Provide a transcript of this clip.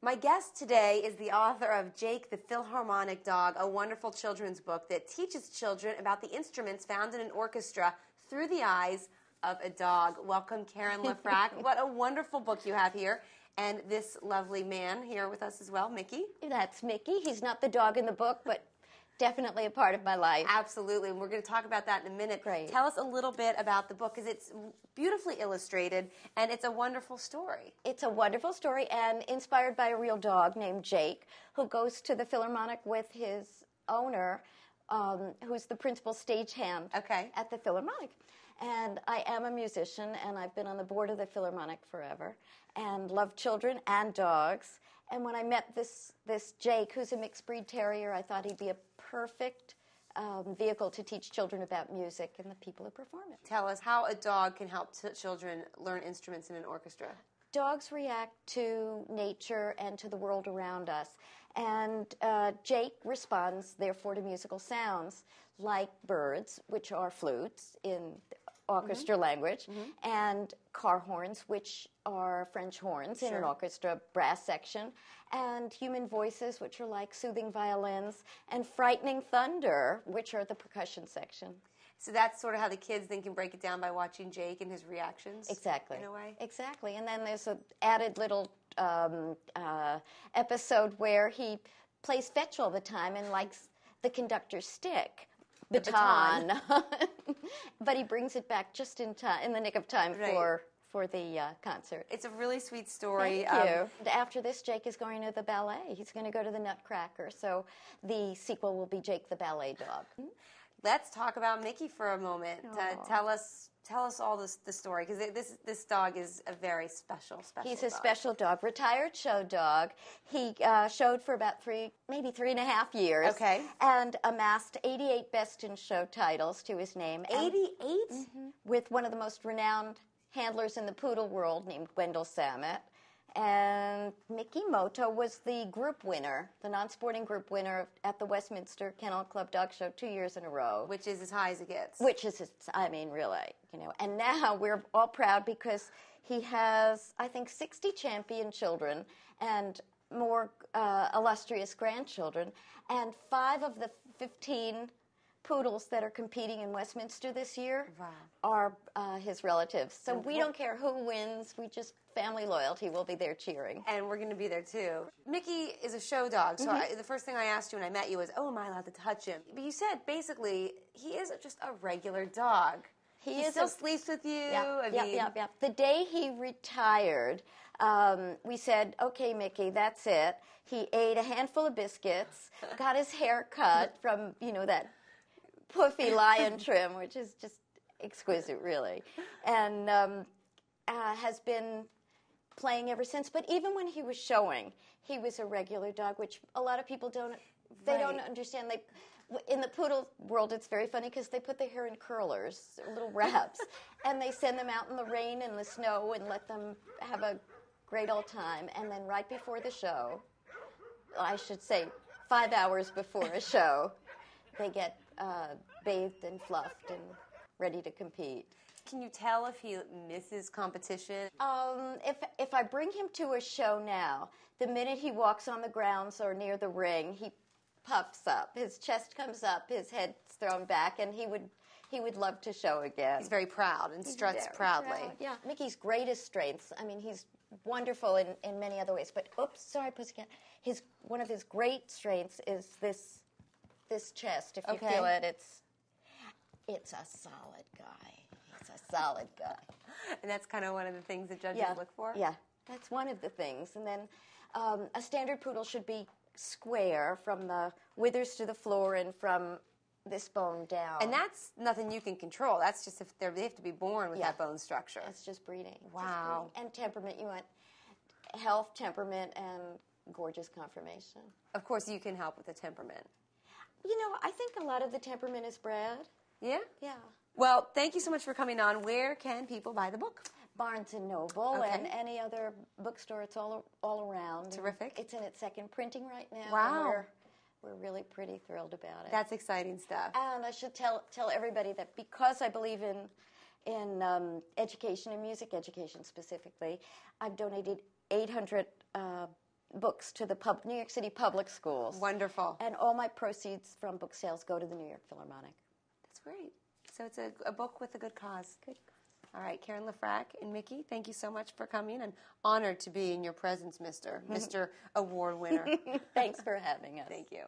My guest today is the author of Jake the Philharmonic Dog, a wonderful children's book that teaches children about the instruments found in an orchestra through the eyes of a dog. Welcome, Karen Lefrak. What a wonderful book you have here. And this lovely man here with us as well, Mickey. That's Mickey. He's not the dog in the book, but definitely a part of my life. Absolutely, and we're going to talk about that in a minute. Great. Tell us a little bit about the book, because it's beautifully illustrated, and it's a wonderful story. It's a wonderful story, and inspired by a real dog named Jake, who goes to the Philharmonic with his owner, who's the principal stagehand at the Philharmonic. And I am a musician, and I've been on the board of the Philharmonic forever, and love children and dogs. And when I met this Jake, who's a mixed breed terrier, I thought he'd be a perfect vehicle to teach children about music and the people who perform it. Tell us how a dog can help children learn instruments in an orchestra. Dogs react to nature and to the world around us. And Jake responds, therefore, to musical sounds like birds, which are flutes in orchestra language, and car horns, which are French horns in an orchestra brass section, and human voices, which are like soothing violins, and frightening thunder, which are the percussion section. So that's sort of how the kids then can break it down by watching Jake and his reactions? Exactly. In a way? Exactly. And then there's an added little episode where he plays fetch all the time and likes the conductor's stick. Baton. But he brings it back just in time, in the nick of time for the concert. It's a really sweet story. Thank you. After this, Jake is going to the ballet. He's going to go to the Nutcracker. So the sequel will be Jake the Ballet Dog. Let's talk about Mickey for a moment. Tell us all the story, because this dog is a very special He's dog. a special dog, retired show dog. He showed for about maybe 3.5 years. Okay. And amassed 88 Best in Show titles to his name. 88? With one of the most renowned handlers in the poodle world named Wendell Samet. And Mickey Moto was the group winner, the non-sporting group winner at the Westminster Kennel Club Dog Show 2 years in a row. Which is as high as it gets. Which is, I mean, really, you know. And now we're all proud because he has, I think, 60 champion children and more illustrious grandchildren. And 5 of the 15 poodles that are competing in Westminster this year are his relatives. So we don't care who wins. We just, family loyalty, will be there cheering. And we're going to be there too. Mickey is a show dog. So the first thing I asked you when I met you was, am I allowed to touch him? But you said, basically, he is just a regular dog. He still sleeps with you. Yeah. The day he retired, we said, okay, Mickey, that's it. He ate a handful of biscuits, got his hair cut from, that puffy lion trim, which is just exquisite, really, and has been playing ever since. But even when he was showing, he was a regular dog, which a lot of people don't understand. In the poodle world, it's very funny because they put their hair in curlers, little wraps, and they send them out in the rain and the snow and let them have a great old time. And then right before the show, I should say 5 hours before a show, they get bathed and fluffed and ready to compete. Can you tell if he misses competition? If I bring him to a show now, the minute he walks on the grounds or near the ring, he puffs up. His chest comes up, his head's thrown back, and he would love to show again. He's very proud and struts proudly. Proud. Yeah. Mickey's greatest strengths, I mean, he's wonderful in many other ways, but Pussycat, one of his great strengths is this chest. If you feel it, it's a solid guy. He's a solid guy. And that's kind of one of the things that judges look for? Yeah, that's one of the things. And then a standard poodle should be square from the withers to the floor and from this bone down. And that's nothing you can control. That's just if they have to be born with that bone structure. That's just breeding. Wow. And temperament. You want health, temperament, and gorgeous conformation. Of course, you can help with the temperament. I think a lot of the temperament is bred. Yeah? Yeah. Well, thank you so much for coming on. Where can people buy the book? Barnes & Noble and any other bookstore. It's all around. Terrific. It's in its second printing right now. Wow. We're really pretty thrilled about it. That's exciting stuff. And I should tell everybody that because I believe in education and music education specifically, I've donated 800 books to the New York City public schools. Wonderful. And all my proceeds from book sales go to the New York Philharmonic. That's great. So it's a book with a good cause. Good. All right, Karen Lefrak and Mickey, thank you so much for coming. I'm honored to be in your presence, Mr. Award winner. Thanks for having us. Thank you.